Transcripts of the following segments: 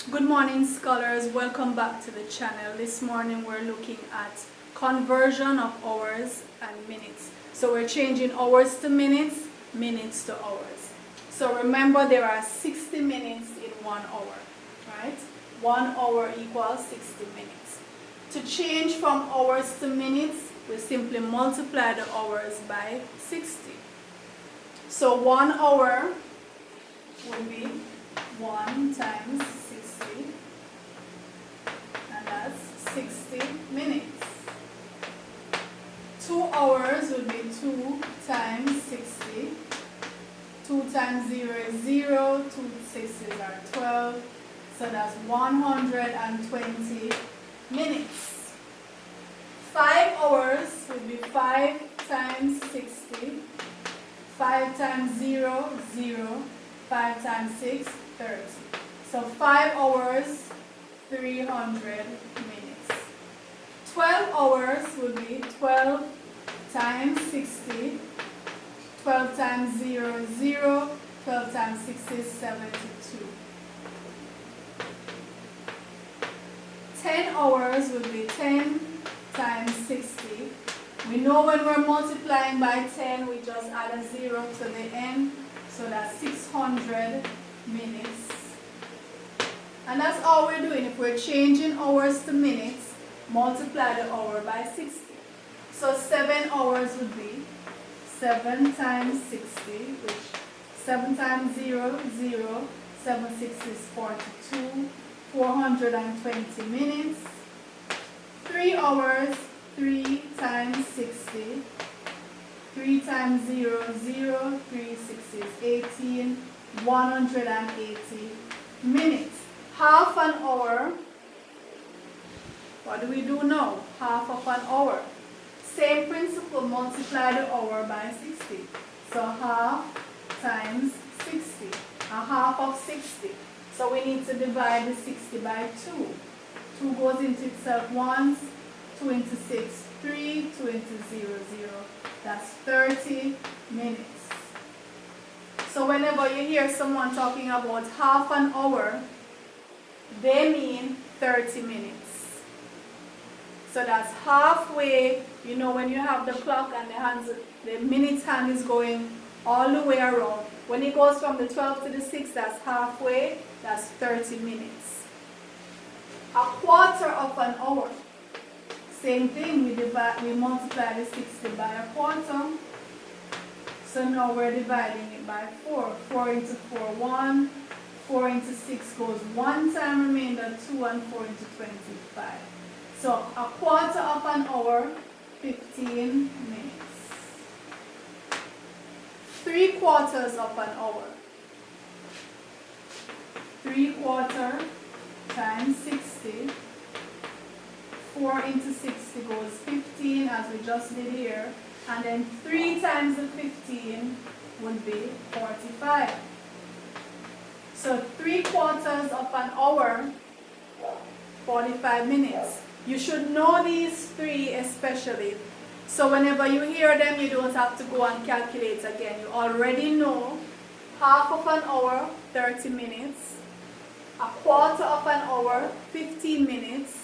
Good morning, scholars. Welcome back to the channel. This morning we're looking at conversion of hours and minutes. So we're changing hours to minutes, minutes to hours. So remember, there are 60 minutes in 1 hour, right? 1 hour equals 60 minutes. To change from hours to minutes, we simply multiply the hours by 60. So 1 hour will be 1 times 60, and that's 60 minutes. 2 hours will be 2 times 60. 2 times 0 is 0, 2 sixes are 12, so that's 120 minutes. 5 hours will be 5 times 60. 5 times 0, 0. 5 times 6, 30. So 5 hours, 300 minutes. 12 hours would be 12 times 60. 12 times 0, 0. 12 times 6 is 72. 10 hours would be 10 times 60. We know when we're multiplying by 10, we just add a 0 to the end. So that's 600 minutes. And that's all we're doing. If we're changing hours to minutes, multiply the hour by 60. So 7 hours would be 7 times 60, which 7 times 0, 0. 7 6 is 42. 420 minutes. 3 hours, 3 times 60. 3 times 0, 0, 3 6 is 18, 180 minutes. Half an hour, what do we do now? Half of an hour. Same principle, multiply the hour by 60. So half times 60, a half of 60. So we need to divide the 60 by 2. 2 goes into itself once, 2 into 6, 3, 2 into 0, 0. That's 30 minutes. So whenever you hear someone talking about half an hour, they mean 30 minutes. So that's halfway, you know, when you have the clock and the minute hand is going all the way around. When it goes from the 12 to the 6, that's halfway, that's 30 minutes. A quarter of an hour. Same thing, we multiply the 60 by a quarter. So now we're dividing it by 4. 4 into 4, 1. 4 into 6 goes 1 time, remainder 2, and 4 into 25. So a quarter of an hour, 15 minutes. 3 quarters of an hour. 3 quarters times 60. 4 into 60 goes 15, as we just did here. And then 3 times the 15 would be 45. So 3 quarters of an hour, 45 minutes. You should know these 3 especially. So whenever you hear them, you don't have to go and calculate again. You already know half of an hour, 30 minutes. A quarter of an hour, 15 minutes.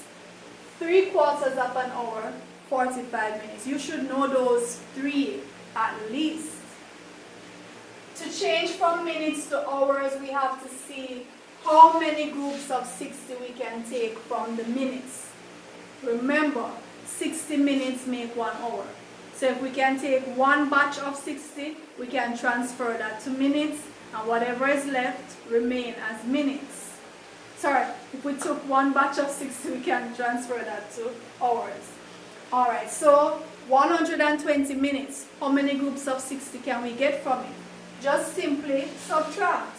3 quarters of an hour, 45 minutes. You should know those 3 at least. To change from minutes to hours, we have to see how many groups of 60 we can take from the minutes. Remember, 60 minutes make 1 hour. So if we can take 1 batch of 60, we can transfer that to minutes, and whatever is left remain as minutes. Sorry, if we took 1 batch of 60, we can transfer that to hours. Alright, so 120 minutes. How many groups of 60 can we get from it? Just simply subtract.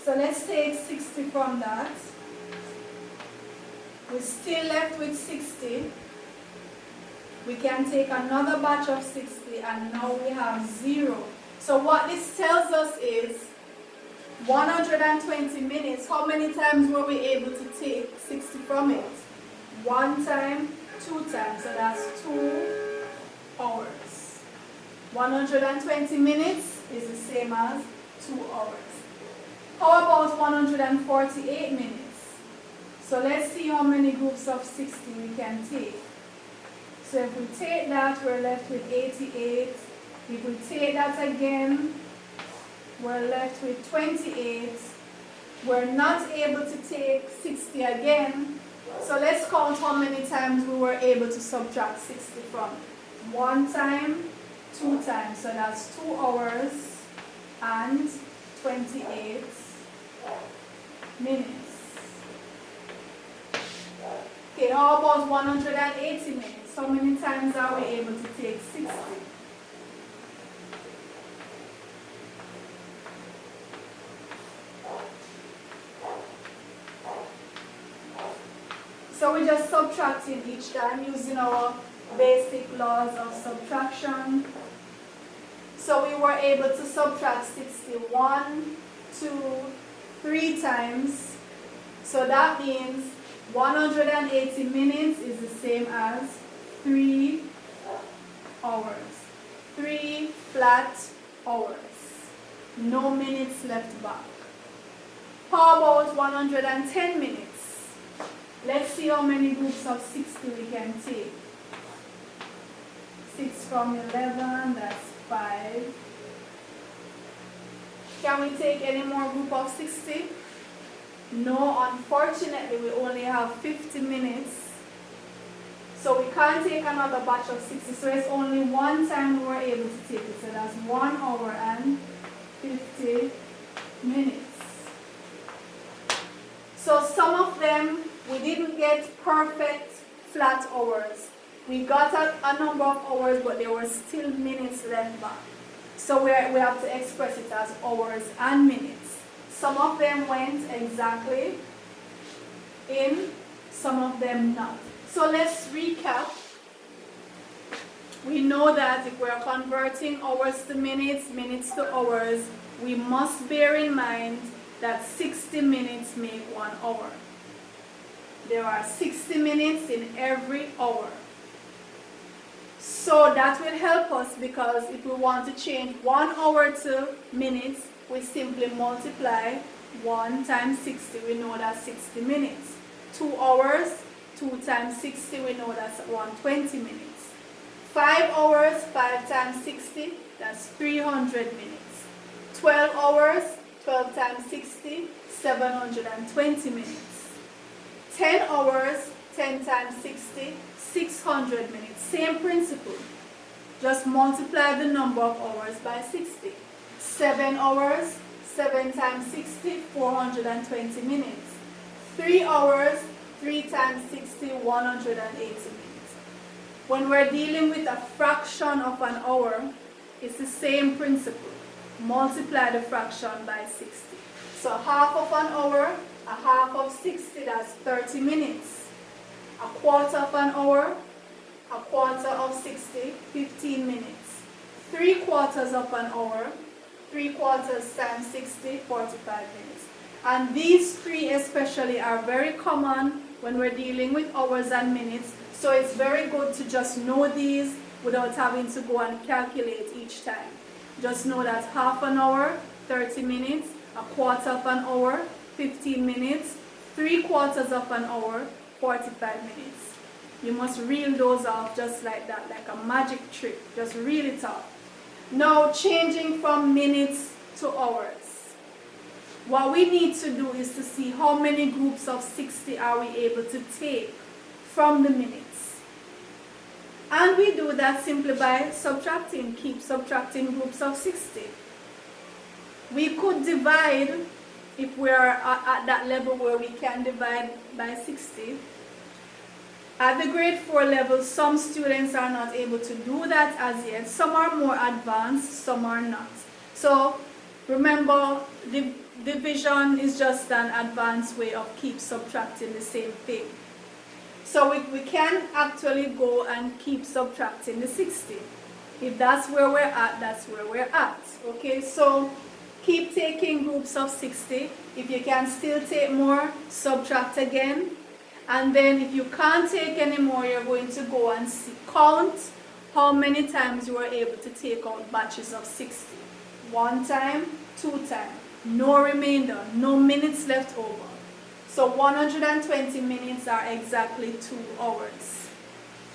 So let's take 60 from that. We're still left with 60. We can take another batch of 60, and now we have 0. So what this tells us is 120 minutes, how many times were we able to take 60 from it? 1 time, 2 times, so that's 2 hours. 120 minutes is the same as 2 hours. How about 148 minutes? So let's see how many groups of 60 we can take. So if we take that, we're left with 88. If we take that again, we're left with 28. We're not able to take 60 again. So let's count how many times we were able to subtract 60 from. 1 time, 2 times. So that's 2 hours and 28 minutes. Okay, how about 180 minutes? How many times are we able to take 60? So we're just subtracting each time using our basic laws of subtraction. So we were able to subtract 61, 2, 3 times. So that means 180 minutes is the same as 3 hours. 3 flat hours. No minutes left back. How about 110 minutes? Let's see how many groups of 60 we can take. 6 from 11, that's 5. Can we take any more group of 60? No, unfortunately we only have 50 minutes. So we can't take another batch of 60. So it's only 1 time we were able to take it. So that's 1 hour and 50 minutes. So some of them we didn't get perfect flat hours. We got a number of hours, but there were still minutes left back. So we have to express it as hours and minutes. Some of them went exactly in, some of them not. So let's recap. We know that if we're converting hours to minutes, minutes to hours, we must bear in mind that 60 minutes make 1 hour. There are 60 minutes in every hour. So that will help us because if we want to change 1 hour to minutes, we simply multiply 1 times 60. We know that's 60 minutes. 2 hours, 2 times 60, we know that's 120 minutes. 5 hours, 5 times 60, that's 300 minutes. 12 hours, 12 times 60, 720 minutes. 10 hours, 10 times 60, 600 minutes. Same principle. Just multiply the number of hours by 60. 7 hours, 7 times 60, 420 minutes. 3 hours, 3 times 60, 180 minutes. When we're dealing with a fraction of an hour, it's the same principle. Multiply the fraction by 60. So half of an hour, a half of 60, that's 30 minutes. A quarter of an hour, a quarter of 60, 15 minutes. 3/4 of an hour, 3/4 times 60, 45 minutes. And these three especially are very common when we're dealing with hours and minutes. So it's very good to just know these without having to go and calculate each time. Just know that half an hour, 30 minutes, a quarter of an hour, 15 minutes, 3/4 of an hour, 45 minutes. You must reel those off just like that, like a magic trick. Just reel it off. Now changing from minutes to hours. What we need to do is to see how many groups of 60 are we able to take from the minutes. And we do that simply by subtracting, keep subtracting groups of 60. We could divide, if we are at that level where we can divide by 60. At the grade 4 level, some students are not able to do that as yet. Some are more advanced, some are not. So remember, the division is just an advanced way of keep subtracting the same thing. So we can actually go and keep subtracting the 60. If that's where we're at, that's where we're at. Okay, so keep taking groups of 60. If you can still take more, subtract again. And then if you can't take any more, you're going to go and count how many times you were able to take out batches of 60. 1 time, 2 times. No remainder, no minutes left over. So 120 minutes are exactly 2 hours.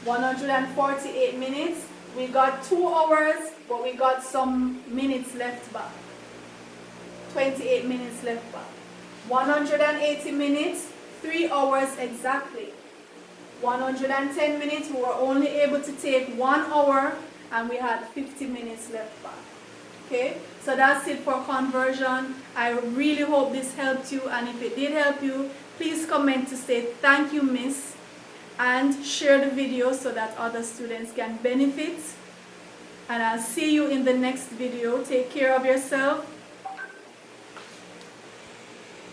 148 minutes, we got 2 hours, but we got some minutes left back. 28 minutes left back. 180 minutes, 3 hours exactly. 110 minutes, we were only able to take 1 hour and we had 50 minutes left back. Okay, so that's it for conversion. I really hope this helped you, and if it did help you, please comment to say thank you, miss, and share the video so that other students can benefit. And I'll see you in the next video. Take care of yourself.